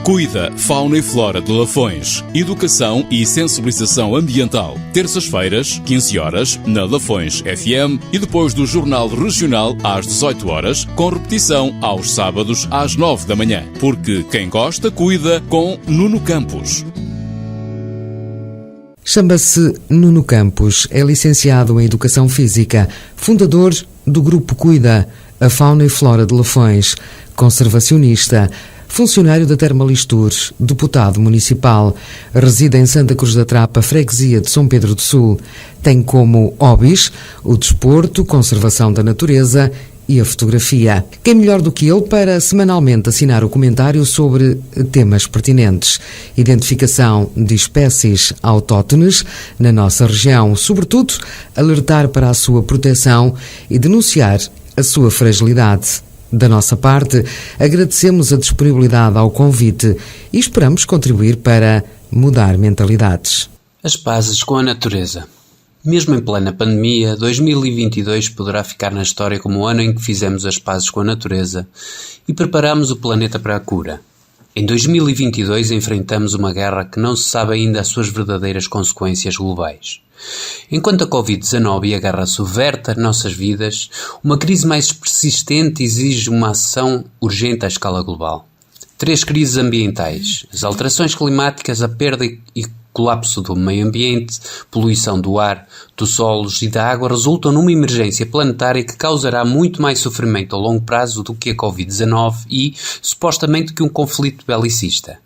Cuida, Fauna e Flora de Lafões. Educação e sensibilização ambiental. Terças-feiras, 15 horas, na Lafões FM e depois do Jornal Regional às 18 horas, com repetição aos sábados às 9 da manhã. Porque quem gosta, cuida, com Nuno Campos. Chama-se Nuno Campos, é licenciado em Educação Física, fundador do Grupo Cuida, a Fauna e Flora de Lafões, conservacionista, funcionário da Termalistur, deputado municipal, reside em Santa Cruz da Trapa, freguesia de São Pedro do Sul. Tem como hobbies o desporto, conservação da natureza e a fotografia. Quem melhor do que ele para semanalmente assinar o comentário sobre temas pertinentes, identificação de espécies autóctones na nossa região, sobretudo alertar para a sua proteção e denunciar a sua fragilidade. Da nossa parte, agradecemos a disponibilidade ao convite e esperamos contribuir para mudar mentalidades. As pazes com a natureza. Mesmo em plena pandemia, 2022 poderá ficar na história como o ano em que fizemos as pazes com a natureza e preparamos o planeta para a cura. Em 2022 enfrentamos uma guerra que não se sabe ainda as suas verdadeiras consequências globais. Enquanto a Covid-19 e a guerra subverte as nossas vidas, uma crise mais persistente exige uma ação urgente à escala global. 3 crises ambientais: as alterações climáticas, a perda e colapso do meio ambiente, poluição do ar, dos solos e da água resultam numa emergência planetária que causará muito mais sofrimento a longo prazo do que a Covid-19 e, supostamente, que um conflito belicista.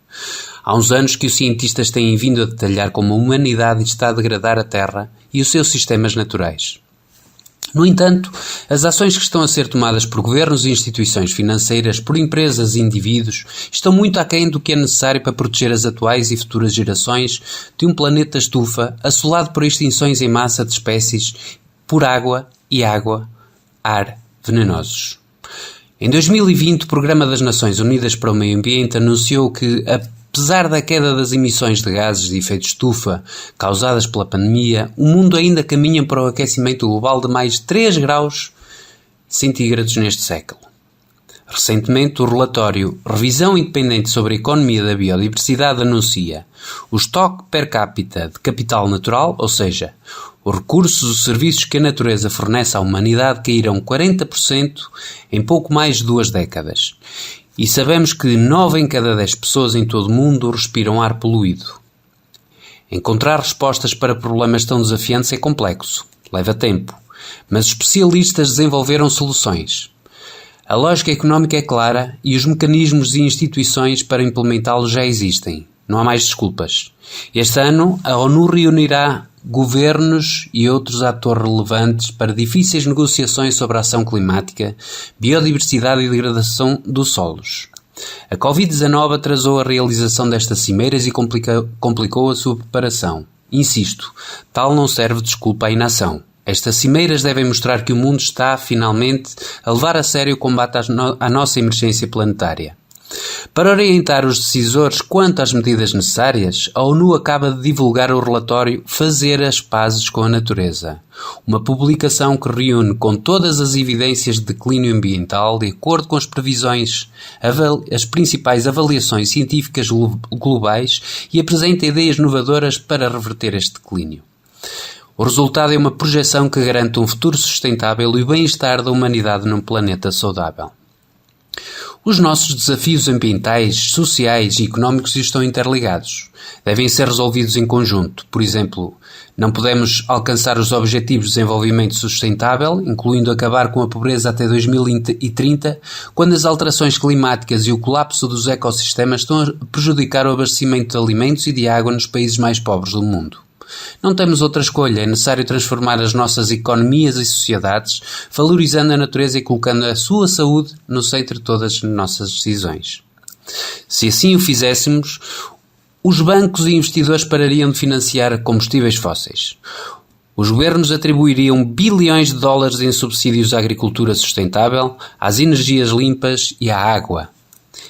Há uns anos que os cientistas têm vindo a detalhar como a humanidade está a degradar a Terra e os seus sistemas naturais. No entanto, as ações que estão a ser tomadas por governos e instituições financeiras, por empresas e indivíduos, estão muito aquém do que é necessário para proteger as atuais e futuras gerações de um planeta estufa assolado por extinções em massa de espécies, por água, ar venenosos. Em 2020, o Programa das Nações Unidas para o Meio Ambiente anunciou que, apesar da queda das emissões de gases de efeito estufa causadas pela pandemia, o mundo ainda caminha para o aquecimento global de mais 3 graus centígrados neste século. Recentemente, o relatório Revisão Independente sobre a Economia da Biodiversidade anuncia o estoque per capita de capital natural, ou seja, os recursos e serviços que a natureza fornece à humanidade caíram 40% em pouco mais de 2 décadas. E sabemos que 9 em cada 10 pessoas em todo o mundo respiram ar poluído. Encontrar respostas para problemas tão desafiantes é complexo, leva tempo, mas especialistas desenvolveram soluções. A lógica económica é clara e os mecanismos e instituições para implementá-lo já existem. Não há mais desculpas. Este ano, a ONU reunirá governos e outros atores relevantes para difíceis negociações sobre a ação climática, biodiversidade e degradação dos solos. A Covid-19 atrasou a realização destas cimeiras e complicou a sua preparação. Insisto, tal não serve de desculpa à inação. Estas cimeiras devem mostrar que o mundo está, finalmente, a levar a sério o combate à nossa emergência planetária. Para orientar os decisores quanto às medidas necessárias, a ONU acaba de divulgar o relatório Fazer as Pazes com a Natureza, uma publicação que reúne com todas as evidências de declínio ambiental de acordo com as previsões, as principais avaliações científicas globais e apresenta ideias inovadoras para reverter este declínio. O resultado é uma projeção que garante um futuro sustentável e o bem-estar da humanidade num planeta saudável. Os nossos desafios ambientais, sociais e económicos estão interligados. Devem ser resolvidos em conjunto. Por exemplo, não podemos alcançar os Objetivos de Desenvolvimento Sustentável, incluindo acabar com a pobreza até 2030, quando as alterações climáticas e o colapso dos ecossistemas estão a prejudicar o abastecimento de alimentos e de água nos países mais pobres do mundo. Não temos outra escolha, é necessário transformar as nossas economias e sociedades, valorizando a natureza e colocando a sua saúde no centro de todas as nossas decisões. Se assim o fizéssemos, os bancos e investidores parariam de financiar combustíveis fósseis. Os governos atribuiriam bilhões de dólares em subsídios à agricultura sustentável, às energias limpas e à água.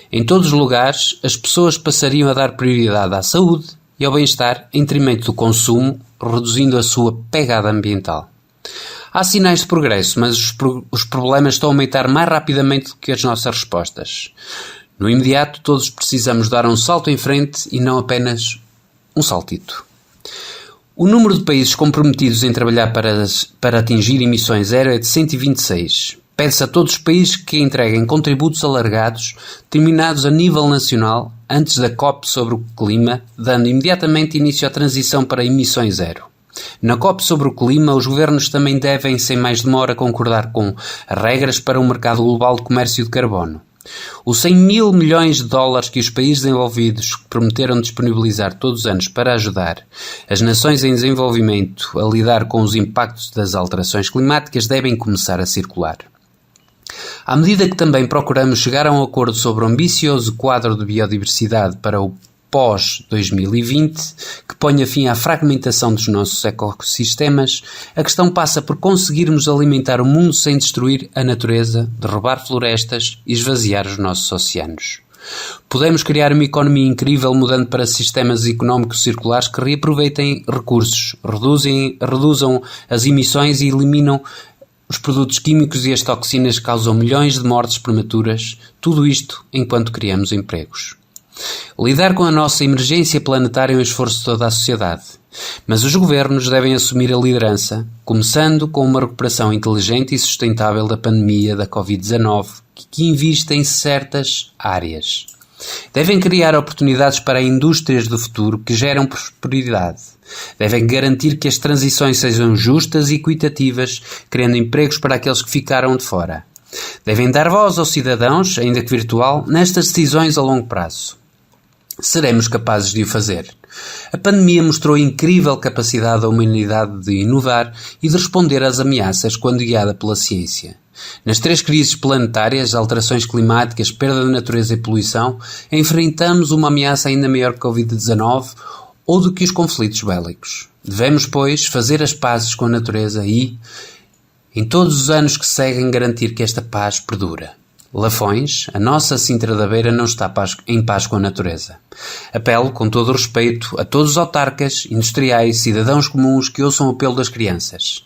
Em todos os lugares, as pessoas passariam a dar prioridade à saúde e ao bem-estar em detrimento do consumo, reduzindo a sua pegada ambiental. Há sinais de progresso, mas os problemas estão a aumentar mais rapidamente do que as nossas respostas. No imediato, todos precisamos dar um salto em frente e não apenas um saltito. O número de países comprometidos em trabalhar para atingir emissões zero é de 126. Pede-se a todos os países que entreguem contributos alargados, terminados a nível nacional, antes da COP sobre o clima, dando imediatamente início à transição para emissões zero. Na COP sobre o clima, os governos também devem, sem mais demora, concordar com regras para o mercado global de comércio de carbono. Os 100 mil milhões de dólares que os países envolvidos prometeram disponibilizar todos os anos para ajudar as nações em desenvolvimento a lidar com os impactos das alterações climáticas devem começar a circular. À medida que também procuramos chegar a um acordo sobre o ambicioso quadro de biodiversidade para o pós-2020, que ponha fim à fragmentação dos nossos ecossistemas, a questão passa por conseguirmos alimentar o mundo sem destruir a natureza, derrubar florestas e esvaziar os nossos oceanos. Podemos criar uma economia incrível mudando para sistemas económicos circulares que reaproveitem recursos, reduzam as emissões e eliminam os produtos químicos e as toxinas que causam milhões de mortes prematuras, tudo isto enquanto criamos empregos. Lidar com a nossa emergência planetária é um esforço de toda a sociedade, mas os governos devem assumir a liderança, começando com uma recuperação inteligente e sustentável da pandemia da Covid-19, que invista em certas áreas. Devem criar oportunidades para indústrias do futuro que geram prosperidade. Devem garantir que as transições sejam justas e equitativas, criando empregos para aqueles que ficaram de fora. Devem dar voz aos cidadãos, ainda que virtual, nestas decisões a longo prazo. Seremos capazes de o fazer. A pandemia mostrou a incrível capacidade da humanidade de inovar e de responder às ameaças quando guiada pela ciência. Nas 3 crises planetárias, alterações climáticas, perda da natureza e poluição, enfrentamos uma ameaça ainda maior que a Covid-19 ou do que os conflitos bélicos. Devemos, pois, fazer as pazes com a natureza e, em todos os anos que seguem, garantir que esta paz perdura. Lafões, a nossa Sintra da Beira não está em paz com a natureza. Apelo, com todo o respeito, a todos os autarcas, industriais, cidadãos comuns que ouçam o apelo das crianças.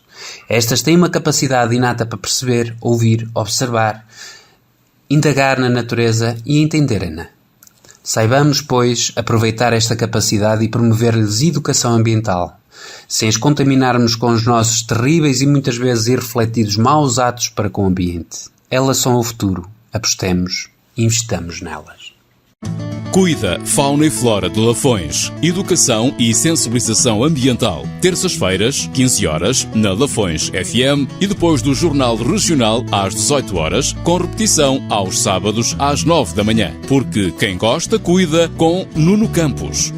Estas têm uma capacidade inata para perceber, ouvir, observar, indagar na natureza e entenderem-na. Saibamos, pois, aproveitar esta capacidade e promover-lhes educação ambiental, sem as contaminarmos com os nossos terríveis e muitas vezes irrefletidos maus atos para com o ambiente. Elas são o futuro. Apostemos e investamos nelas. Cuida, Fauna e Flora de Lafões. Educação e sensibilização ambiental. Terças-feiras, 15 horas, na Lafões FM e depois do Jornal Regional às 18 horas, com repetição aos sábados às 9 da manhã. Porque quem gosta, cuida com Nuno Campos.